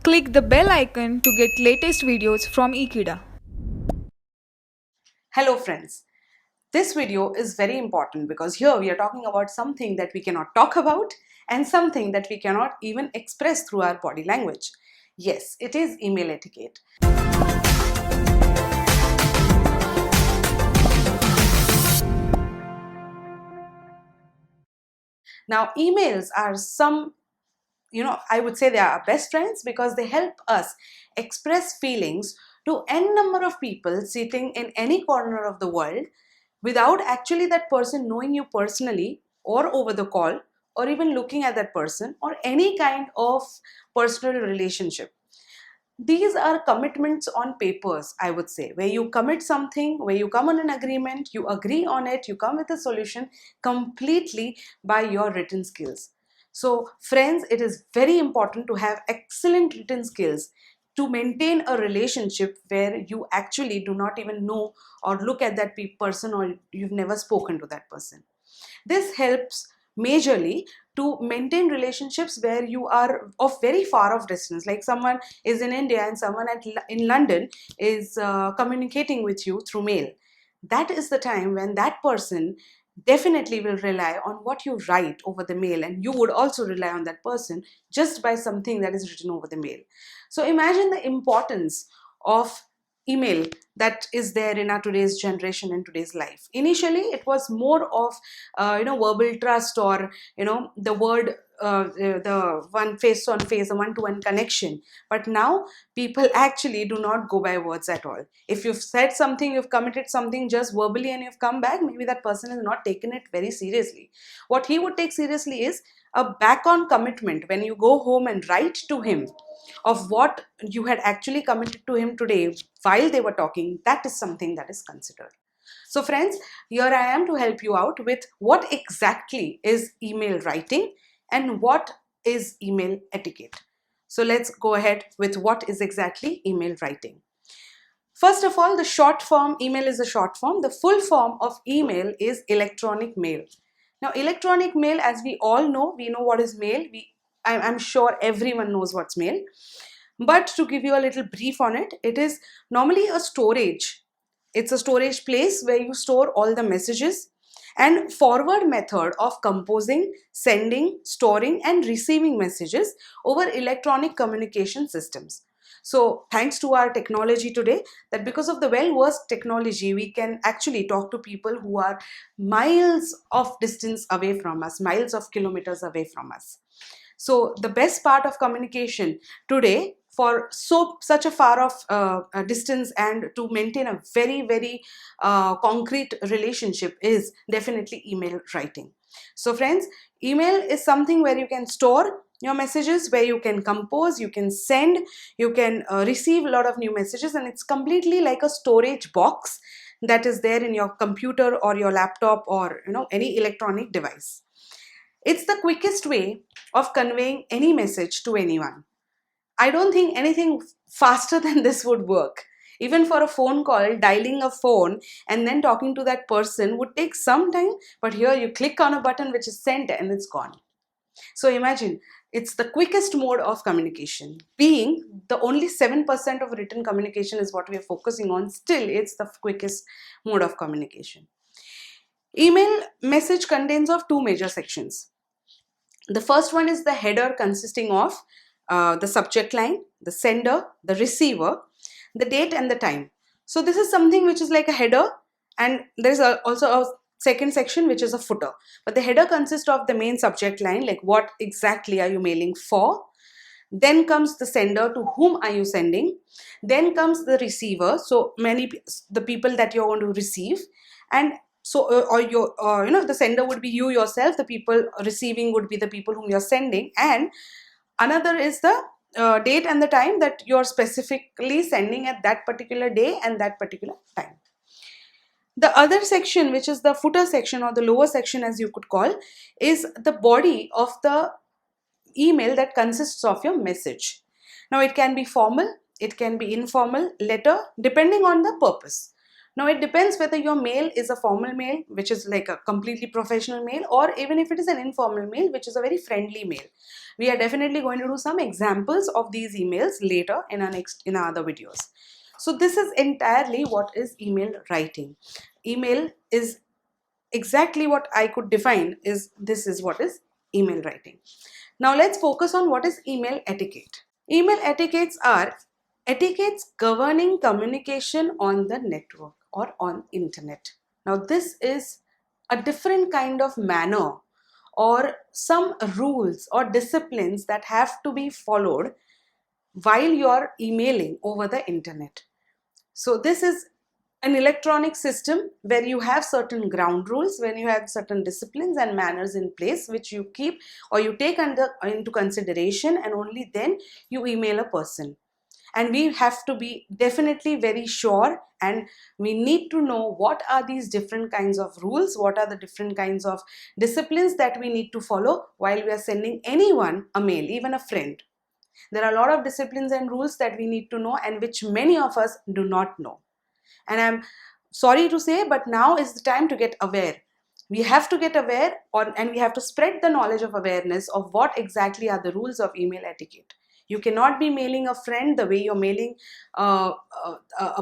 Click the bell icon to get latest videos from Ekeeda. Hello friends, this video is very important because here we are talking about something that we cannot talk about and something that we cannot even express through our body language. Yes, it is email etiquette. Now emails are I would say they are our best friends because they help us express feelings to n number of people sitting in any corner of the world without actually that person knowing you personally or over the call or even looking at that person or any kind of personal relationship. These are commitments on papers, I would say, where you commit something, where you come on an agreement, you agree on it, you come with a solution completely by your written skills. So friends, it is very important to have excellent written skills to maintain a relationship where you actually do not even know or look at that person or you've never spoken to that person. This helps majorly to maintain relationships where you are of very far off distance, like someone is in India and someone in London is communicating with you through mail. That is the time when that person definitely will rely on what you write over the mail, and you would also rely on that person just by something that is written over the mail. So imagine the importance of email that is there in our today's generation and today's life. Initially it was more of verbal trust, or the word, the one face on face, a one-to-one connection. But now people actually do not go by words at all. If you've said something, you've committed something just verbally and you've come back, maybe that person has not taken it very seriously. What he would take seriously is a back on commitment when you go home and write to him of what you had actually committed to him today while they were talking. That is something that is considered. So friends, here I am to help you out with what exactly is email writing and what is email etiquette. So let's go ahead with what is exactly email writing. First of all, the short form, email is a short form. The full form of email is electronic mail. Now, electronic mail, as we all know, we know what is mail. I'm sure everyone knows what's mail. But to give you a little brief on it, it is normally a storage. It's a storage place where you store all the messages, and forward method of composing, sending, storing and receiving messages over electronic communication systems. So thanks to our technology today, that because of the well-versed technology, we can actually talk to people who are miles of distance away from us, miles of kilometers away from us. So the best part of communication today for such a far off distance and to maintain a very concrete relationship is definitely email writing. So friends, email is something where you can store your messages, where you can compose, you can send, you can receive a lot of new messages, and it's completely like a storage box that is there in your computer or your laptop or any electronic device. It's the quickest way of conveying any message to anyone. I don't think anything faster than this would work. Even for a phone call, dialing a phone and then talking to that person would take some time, but here you click on a button which is sent and it's gone. So imagine, it's the quickest mode of communication. Being the only 7% of written communication is what we are focusing on, still it's the quickest mode of communication. Email message contains of two major sections. The first one is the header, consisting of the subject line, the sender, the receiver, the date and the time. So this is something which is like a header, and there is also a second section which is a footer. But the header consists of the main subject line, like what exactly are you mailing for. Then comes the sender, to whom are you sending. Then comes the receiver, so the people that you're going to receive. And so the sender would be you yourself, the people receiving would be the people whom you're sending, and another is the date and the time that you're specifically sending at that particular day and that particular time. The other section, which is the footer section or the lower section as you could call, is the body of the email that consists of your message. Now it can be formal, it can be informal, letter, depending on the purpose. Now it depends whether your mail is a formal mail, which is like a completely professional mail, or even if it is an informal mail, which is a very friendly mail. We are definitely going to do some examples of these emails later in our other videos. So this is entirely what is email writing. Email is exactly what I could define is this is what is email writing. Now let's focus on what is email etiquette. Email etiquettes are etiquettes governing communication on the network or on internet. Now this is a different kind of manner or some rules or disciplines that have to be followed while you're emailing over the internet. So this is an electronic system where you have certain ground rules, when you have certain disciplines and manners in place which you keep or you take into consideration, and only then you email a person. And we have to be definitely very sure, and we need to know what are these different kinds of rules, what are the different kinds of disciplines that we need to follow while we are sending anyone a mail, even a friend. There are a lot of disciplines and rules that we need to know and which many of us do not know. And I'm sorry to say, but now is the time to get aware. We have to get aware and we have to spread the knowledge of awareness of what exactly are the rules of email etiquette. You cannot be mailing a friend the way you're mailing a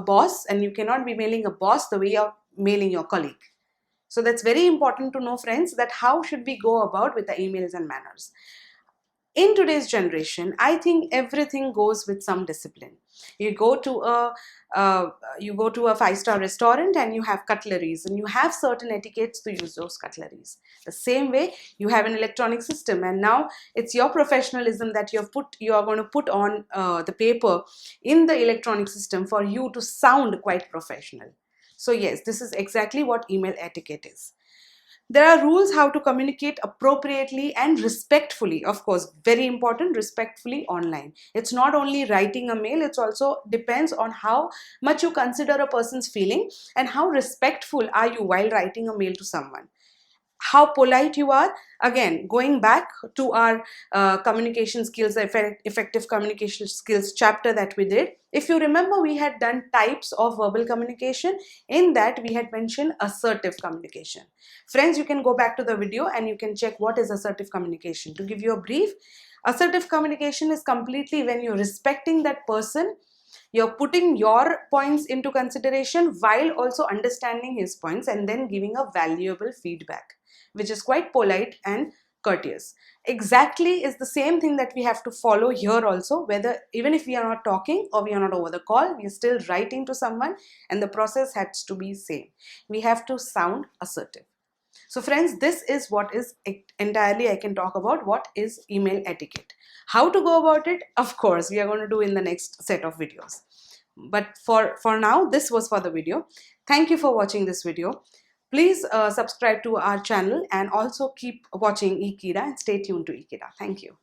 boss, and you cannot be mailing a boss the way you're mailing your colleague. So that's very important to know, friends, that how should we go about with the emails and manners. In today's generation, I think everything goes with some discipline. You go to a five-star restaurant and you have cutleries, and you have certain etiquettes to use those cutleries. The same way, you have an electronic system, and now it's your professionalism that you are going to put on the paper in the electronic system for you to sound quite professional. So yes, this is exactly what email etiquette is. There are rules how to communicate appropriately and respectfully. Of course, very important, respectfully online. It's not only writing a mail, it's also depends on how much you consider a person's feeling and how respectful are you while writing a mail to someone. How polite you are. Again, going back to our communication skills, effective communication skills chapter that we did, if you remember, we had done types of verbal communication. In that, we had mentioned assertive communication. Friends, you can go back to the video and you can check what is assertive communication. To give you a brief, assertive communication is completely when you're respecting that person, you're putting your points into consideration while also understanding his points, and then giving a valuable feedback, which is quite polite and courteous. Exactly is the same thing that we have to follow here also, whether even if we are not talking or we are not over the call, we are still writing to someone, and the process has to be same. We have to sound assertive. So friends, this is what is entirely I can talk about what is email etiquette. How to go about it, of course, we are going to do in the next set of videos. But for now, this was for the video. Thank you for watching this video. Please subscribe to our channel and also keep watching Ekeeda and stay tuned to Ekeeda. Thank you.